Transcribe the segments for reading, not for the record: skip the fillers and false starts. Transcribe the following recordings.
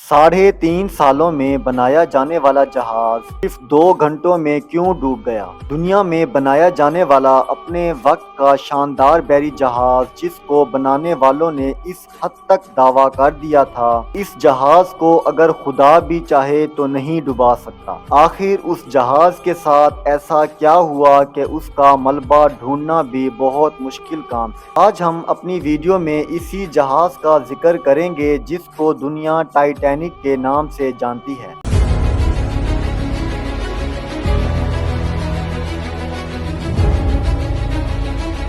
3.5 سالوں میں بنایا جانے والا جہاز صرف 2 گھنٹوں میں کیوں ڈوب گیا؟ دنیا میں بنایا جانے والا اپنے وقت کا شاندار بحری جہاز جس کو بنانے والوں نے اس حد تک دعویٰ کر دیا تھا اس جہاز کو اگر خدا بھی چاہے تو نہیں ڈبا سکتا۔ آخر اس جہاز کے ساتھ ایسا کیا ہوا کہ اس کا ملبہ ڈھونڈنا بھی بہت مشکل کام ہے۔ آج ہم اپنی ویڈیو میں اسی جہاز کا ذکر کریں گے جس کو دنیا ٹائٹینک کے نام سے جانتی ہے۔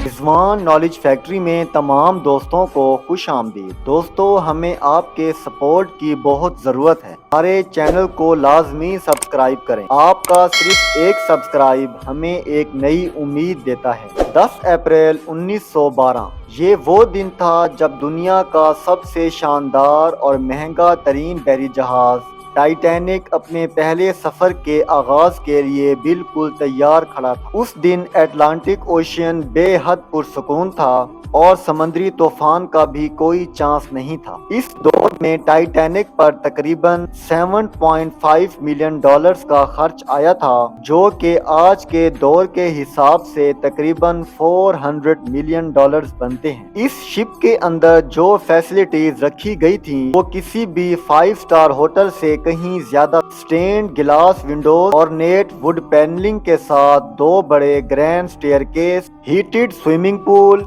رضوان نالج فیکٹری میں تمام دوستوں کو خوش آمدید۔ دوستو، ہمیں آپ کے سپورٹ کی بہت ضرورت ہے۔ ہمارے چینل کو لازمی سبسکرائب کریں۔ آپ کا صرف ایک سبسکرائب ہمیں ایک نئی امید دیتا ہے۔ 10 اپریل 1912 یہ وہ دن تھا جب دنیا کا سب سے شاندار اور مہنگا ترین بحری جہاز ٹائٹینک اپنے پہلے سفر کے آغاز کے لیے بالکل تیار کھڑا تھا۔ اس دن اٹلانٹک اوشین بے حد پرسکون تھا اور سمندری طوفان کا بھی کوئی چانس نہیں تھا۔ اس دور میں ٹائٹینک پر تقریباً $7.5 ملین کا خرچ آیا تھا، جو کہ آج کے دور کے حساب سے تقریباً $400 ملین بنتے ہیں۔ اس شپ کے اندر جو فیسلٹیز رکھی گئی تھیں وہ کسی بھی 5 اسٹار ہوٹل سے کہیں زیادہ۔ سٹینڈ گلاس ونڈوز اور نیٹ ووڈ پینلنگ کے ساتھ 2 بڑے grand staircase, heated swimming pool,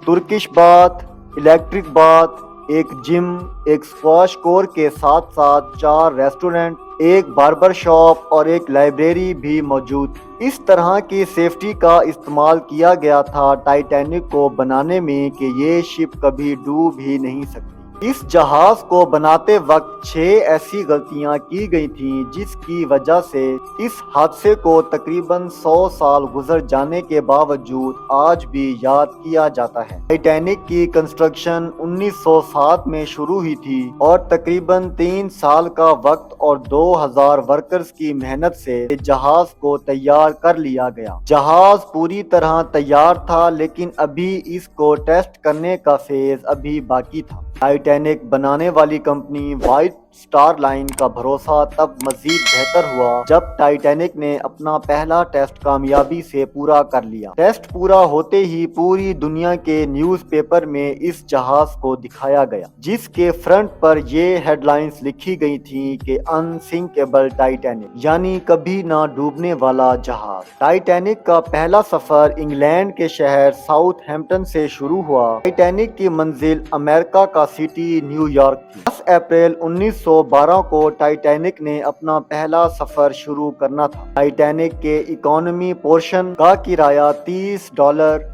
Turkish bath, electric bath, ایک جم، ایک اسکواش کورٹ کے ساتھ ساتھ 4 ریسٹورنٹ، ایک باربر شاپ اور ایک لائبریری بھی موجود تھی۔ اس طرح کی سیفٹی کا استعمال کیا گیا تھا ٹائٹینک کو بنانے میں کہ یہ شپ کبھی ڈوب ہی نہیں سکتی۔ اس جہاز کو بناتے وقت 6 ایسی غلطیاں کی گئی تھیں جس کی وجہ سے اس حادثے کو تقریباً 100 سال گزر جانے کے باوجود آج بھی یاد کیا جاتا ہے۔ ٹائٹینک کی کنسٹرکشن 1907 میں شروع ہوئی تھی اور تقریباً 3 سال کا وقت اور 2000 ورکرز کی محنت سے جہاز کو تیار کر لیا گیا۔ جہاز پوری طرح تیار تھا لیکن ابھی اس کو ٹیسٹ کرنے کا فیز ابھی باقی تھا۔ ٹائٹینک بنانے والی کمپنی وائٹ سٹار لائن کا بھروسہ تب مزید بہتر ہوا جب ٹائٹینک نے اپنا پہلا ٹیسٹ کامیابی سے پورا کر لیا۔ ٹیسٹ پورا ہوتے ہی پوری دنیا کے نیوز پیپر میں اس جہاز کو دکھایا گیا، جس کے فرنٹ پر یہ ہیڈ لائنز لکھی گئی تھیں کہ انسنکیبل ٹائٹینک، یعنی کبھی نہ ڈوبنے والا جہاز۔ ٹائٹینک کا پہلا سفر انگلینڈ کے شہر ساؤتھ ہیمپٹن سے شروع ہوا۔ ٹائٹینک کی منزل امریکہ کا سٹی نیو یارک تھی۔ 10 اپریل 1912 کو ٹائٹینک نے اپنا پہلا سفر شروع کرنا تھا۔ ٹائٹینک کے اکانومی پورشن کا کرایہ $30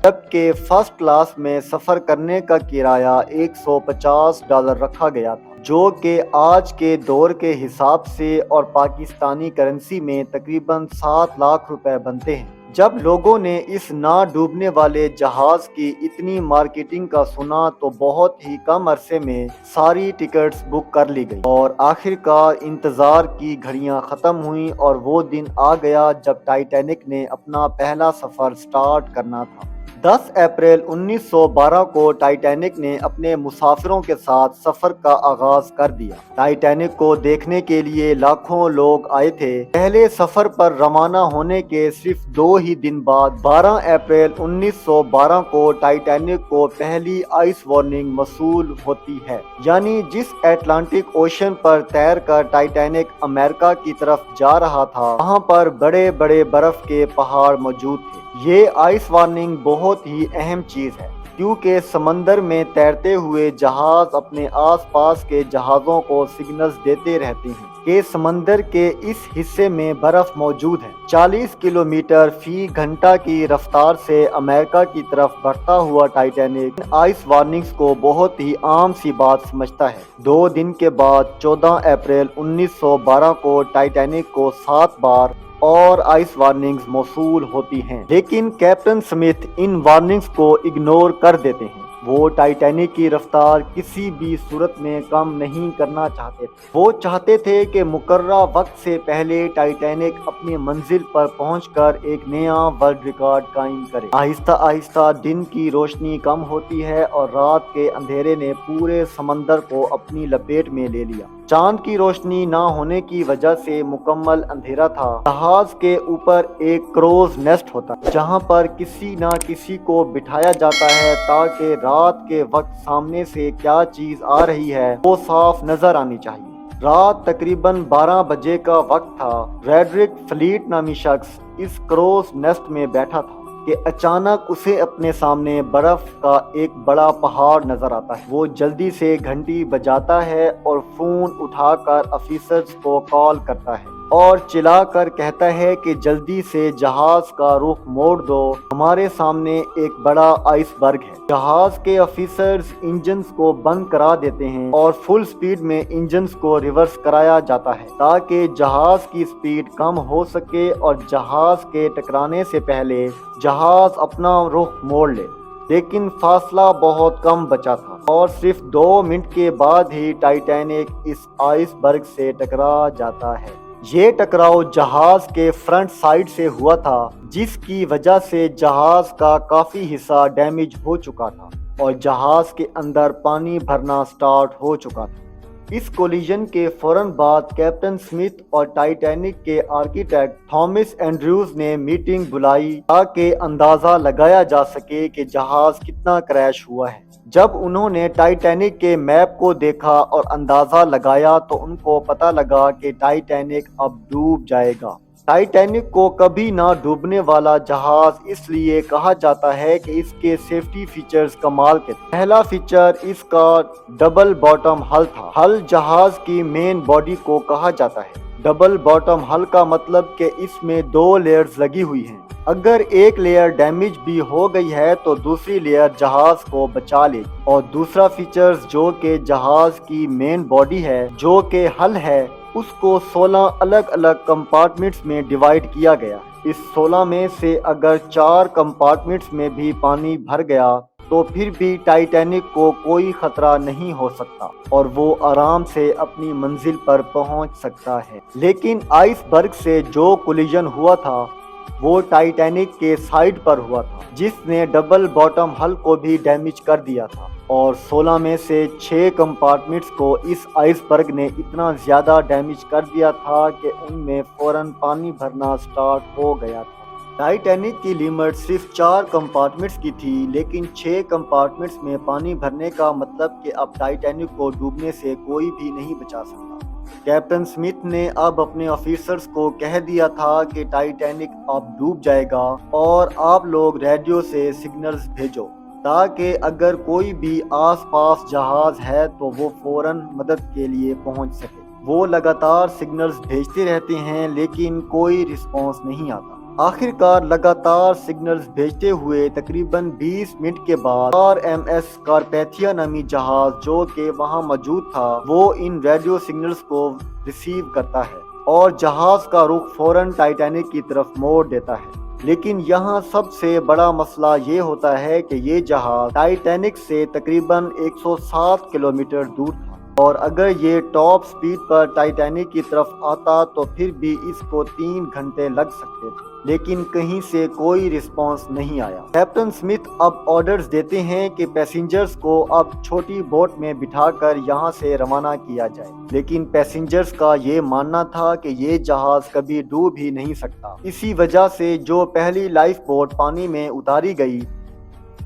جبکہ فرسٹ کلاس میں سفر کرنے کا کرایہ $150 رکھا گیا تھا، جو کہ آج کے دور کے حساب سے اور پاکستانی کرنسی میں تقریباً 7 لاکھ روپے بنتے ہیں۔ جب لوگوں نے اس نہ ڈوبنے والے جہاز کی اتنی مارکیٹنگ کا سنا تو بہت ہی کم عرصے میں ساری ٹکٹس بک کر لی گئی اور آخر کار انتظار کی گھڑیاں ختم ہوئیں اور وہ دن آ گیا جب ٹائٹینک نے اپنا پہلا سفر سٹارٹ کرنا تھا۔ 10 اپریل 1912 کو ٹائٹینک نے اپنے مسافروں کے ساتھ سفر کا آغاز کر دیا۔ ٹائٹینک کو دیکھنے کے لیے لاکھوں لوگ آئے تھے۔ پہلے سفر پر روانہ ہونے کے صرف 2 ہی دن بعد 12 اپریل 1912 کو ٹائٹینک کو پہلی آئس وارننگ موصول ہوتی ہے، یعنی جس اٹلانٹک اوشن پر تیر کر ٹائٹینک امریکہ کی طرف جا رہا تھا وہاں پر بڑے بڑے برف کے پہاڑ موجود تھے۔ یہ آئس وارننگ بہت ہی اہم چیز ہے کیونکہ سمندر میں تیرتے ہوئے جہاز اپنے آس پاس کے جہازوں کو سگنلز دیتے رہتے ہیں کہ سمندر کے اس حصے میں برف موجود ہے۔ 40 کلومیٹر فی گھنٹہ کی رفتار سے امریکہ کی طرف بڑھتا ہوا ٹائٹینک آئس وارننگز کو بہت ہی عام سی بات سمجھتا ہے۔ 2 دن کے بعد 14 اپریل 1912 کو ٹائٹینک کو 7 بار اور آئس وارننگز موصول ہوتی ہیں، لیکن کیپٹن سمتھ ان وارننگز کو اگنور کر دیتے ہیں۔ وہ ٹائٹینک کی رفتار کسی بھی صورت میں کم نہیں کرنا چاہتے تھے۔ وہ چاہتے تھے کہ مقررہ وقت سے پہلے ٹائٹینک اپنی منزل پر پہنچ کر ایک نیا ورلڈ ریکارڈ قائم کرے۔ آہستہ آہستہ دن کی روشنی کم ہوتی ہے اور رات کے اندھیرے نے پورے سمندر کو اپنی لپیٹ میں لے لیا۔ چاند کی روشنی نہ ہونے کی وجہ سے مکمل اندھیرا تھا۔ جہاز کے اوپر ایک کروز نیسٹ ہوتا ہے جہاں پر کسی نہ کسی کو بٹھایا جاتا ہے تاکہ رات کے وقت سامنے سے کیا چیز آ رہی ہے وہ صاف نظر آنی چاہیے۔ رات تقریباً 12 بجے کا وقت تھا۔ ریڈرک فلیٹ نامی شخص اس کروز نیسٹ میں بیٹھا تھا کہ اچانک اسے اپنے سامنے برف کا ایک بڑا پہاڑ نظر آتا ہے۔ وہ جلدی سے گھنٹی بجاتا ہے اور فون اٹھا کر آفیسرز کو کال کرتا ہے اور چلا کر کہتا ہے کہ جلدی سے جہاز کا رخ موڑ دو، ہمارے سامنے ایک بڑا آئس برگ ہے۔ جہاز کے آفیسرز انجنز کو بند کرا دیتے ہیں اور فل سپیڈ میں انجنز کو ریورس کرایا جاتا ہے تاکہ جہاز کی سپیڈ کم ہو سکے اور جہاز کے ٹکرانے سے پہلے جہاز اپنا رخ موڑ لے۔ لیکن فاصلہ بہت کم بچا تھا اور صرف 2 منٹ کے بعد ہی ٹائٹینک اس آئس برگ سے ٹکرا جاتا ہے۔ یہ ٹکراؤ جہاز کے فرنٹ سائیڈ سے ہوا تھا جس کی وجہ سے جہاز کا کافی حصہ ڈیمیج ہو چکا تھا اور جہاز کے اندر پانی بھرنا سٹارٹ ہو چکا تھا۔ اس کولیجن کے فوراً بعد کیپٹن سمتھ اور ٹائٹینک کے آرکیٹیکٹ تھامس اینڈریوز نے میٹنگ بلائی تاکہ اندازہ لگایا جا سکے کہ جہاز کتنا کریش ہوا ہے۔ جب انہوں نے ٹائٹینک کے میپ کو دیکھا اور اندازہ لگایا تو ان کو پتہ لگا کہ ٹائٹینک اب ڈوب جائے گا۔ ٹائٹینک کو کبھی نہ ڈوبنے والا جہاز اس لیے کہا جاتا ہے کہ اس کے سیفٹی فیچرز کمال کے تھے۔ پہلا فیچر اس کا ڈبل باٹم ہل تھا۔ ہل جہاز کی مین باڈی کو کہا جاتا ہے۔ ڈبل باٹم ہل کا مطلب کہ اس میں 2 لیئرز لگی ہوئی ہیں۔ اگر ایک لیئر ڈیمیج بھی ہو گئی ہے تو دوسری لیئر جہاز کو بچا لے گی۔ اور دوسرا فیچرز جو کہ جہاز کی مین باڈی ہے جو کہ ہل ہے اس کو 16 الگ الگ کمپارٹمنٹس میں ڈیوائیڈ کیا گیا۔ اس 16 میں سے اگر 4 کمپارٹمنٹس میں بھی پانی بھر گیا تو پھر بھی ٹائٹینک کو کوئی خطرہ نہیں ہو سکتا اور وہ آرام سے اپنی منزل پر پہنچ سکتا ہے۔ لیکن آئس برگ سے جو کولیجن ہوا تھا وہ ٹائٹینک کے سائیڈ پر ہوا تھا جس نے ڈبل باٹم ہل کو بھی ڈیمیج کر دیا تھا اور 16 میں سے 6 کمپارٹمنٹس کو اس آئس برگ نے اتنا زیادہ ڈیمیج کر دیا تھا کہ ان میں فوراً پانی بھرنا سٹارٹ ہو گیا تھا۔ ٹائٹینک کی لیمٹ صرف 4 کمپارٹمنٹس کی تھی لیکن 6 کمپارٹمنٹس میں پانی بھرنے کا مطلب کہ اب ٹائٹینک کو ڈوبنے سے کوئی بھی نہیں بچا سکتا۔ کیپٹن سمتھ نے اب اپنے آفیسرز کو کہہ دیا تھا کہ ٹائٹینک اب ڈوب جائے گا اور آپ لوگ ریڈیو سے سگنلز بھیجو تاکہ اگر کوئی بھی آس پاس جہاز ہے تو وہ فوراً مدد کے لیے پہنچ سکے۔ وہ لگاتار سگنلز بھیجتے رہتے ہیں لیکن کوئی رسپانس نہیں آتا۔ آخر کار لگاتار سگنلز بھیجتے ہوئے تقریباً 20 منٹ کے بعد RMS کارپیتھیا نامی جہاز جو کہ وہاں موجود تھا وہ ان ریڈیو سگنلز کو ریسیو کرتا ہے اور جہاز کا رخ فوراً ٹائٹینک کی طرف موڑ دیتا ہے۔ لیکن یہاں سب سے بڑا مسئلہ یہ ہوتا ہے کہ یہ جہاز ٹائٹینک سے تقریباً 107 کلومیٹر دور تھا اور اگر یہ ٹاپ سپیڈ پر ٹائٹینک کی طرف آتا تو پھر بھی اس کو 3 گھنٹے لگ سکتے تھے لیکن کہیں سے کوئی رسپانس نہیں آیا۔ کیپٹن سمتھ اب آرڈرز دیتے ہیں کہ پیسنجرز کو اب چھوٹی بوٹ میں بٹھا کر یہاں سے روانہ کیا جائے لیکن پیسنجرز کا یہ ماننا تھا کہ یہ جہاز کبھی ڈوب ہی نہیں سکتا۔ اسی وجہ سے جو پہلی لائف بوٹ پانی میں اتاری گئی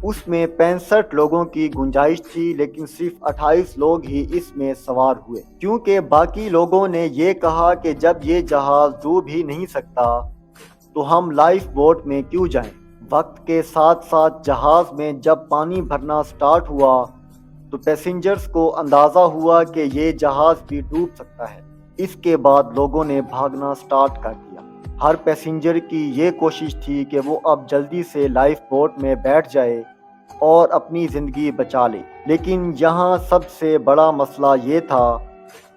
اس میں 65 لوگوں کی گنجائش تھی لیکن صرف 28 لوگ ہی اس میں سوار ہوئے کیونکہ باقی لوگوں نے یہ کہا کہ جب یہ جہاز ڈوب ہی نہیں سکتا تو ہم لائف بوٹ میں کیوں جائیں۔ وقت کے ساتھ ساتھ جہاز میں جب پانی بھرنا سٹارٹ ہوا تو پیسنجرز کو اندازہ ہوا کہ یہ جہاز بھی ڈوب سکتا ہے۔ اس کے بعد لوگوں نے بھاگنا سٹارٹ کر دیا۔ ہر پیسنجر کی یہ کوشش تھی کہ وہ اب جلدی سے لائف بوٹ میں بیٹھ جائے اور اپنی زندگی بچا لے۔ لیکن یہاں سب سے بڑا مسئلہ یہ تھا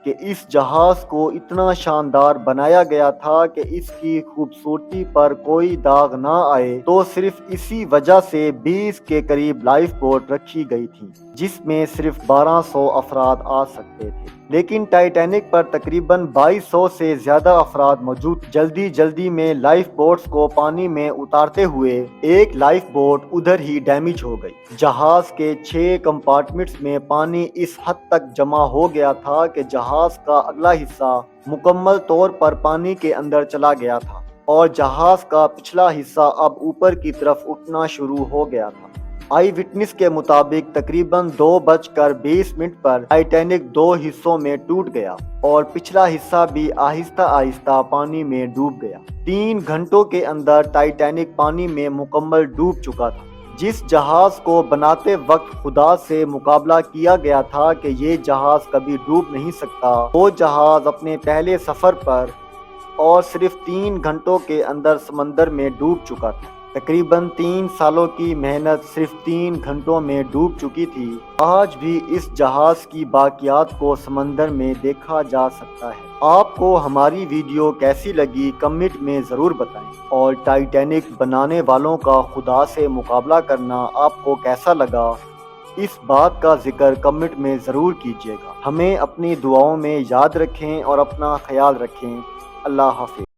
کہ اس جہاز کو اتنا شاندار بنایا گیا تھا کہ اس کی خوبصورتی پر کوئی داغ نہ آئے، تو صرف اسی وجہ سے 20 کے قریب لائف بوٹ رکھی گئی تھی جس میں صرف 1200 افراد آ سکتے تھے، لیکن ٹائٹینک پر تقریباً 2200 سے زیادہ افراد موجود۔ جلدی میں لائف بوٹس کو پانی میں اتارتے ہوئے ایک لائف بوٹ ادھر ہی ڈیمیج ہو گئی۔ جہاز کے 6 کمپارٹمنٹس میں پانی اس حد تک جمع ہو گیا تھا کہ جہاز کا اگلا حصہ مکمل طور پر پانی کے اندر چلا گیا تھا اور جہاز کا پچھلا حصہ اب اوپر کی طرف اٹھنا شروع ہو گیا تھا۔ آئی وٹنس کے مطابق تقریباً 2:20 پر ٹائٹینک 2 حصوں میں ٹوٹ گیا اور پچھلا حصہ بھی آہستہ آہستہ پانی میں ڈوب گیا۔ 3 گھنٹوں کے اندر ٹائٹینک پانی میں مکمل ڈوب چکا تھا۔ جس جہاز کو بناتے وقت خدا سے مقابلہ کیا گیا تھا کہ یہ جہاز کبھی ڈوب نہیں سکتا، وہ جہاز اپنے پہلے سفر پر اور صرف 3 گھنٹوں کے اندر سمندر میں ڈوب چکا تھا۔ تقریباً 3 سالوں کی محنت صرف 3 گھنٹوں میں ڈوب چکی تھی۔ آج بھی اس جہاز کی باقیات کو سمندر میں دیکھا جا سکتا ہے۔ آپ کو ہماری ویڈیو کیسی لگی کمنٹ میں ضرور بتائیں، اور ٹائٹینک بنانے والوں کا خدا سے مقابلہ کرنا آپ کو کیسا لگا، اس بات کا ذکر کمنٹ میں ضرور کیجیے گا۔ ہمیں اپنی دعاؤں میں یاد رکھیں اور اپنا خیال رکھیں۔ اللہ حافظ۔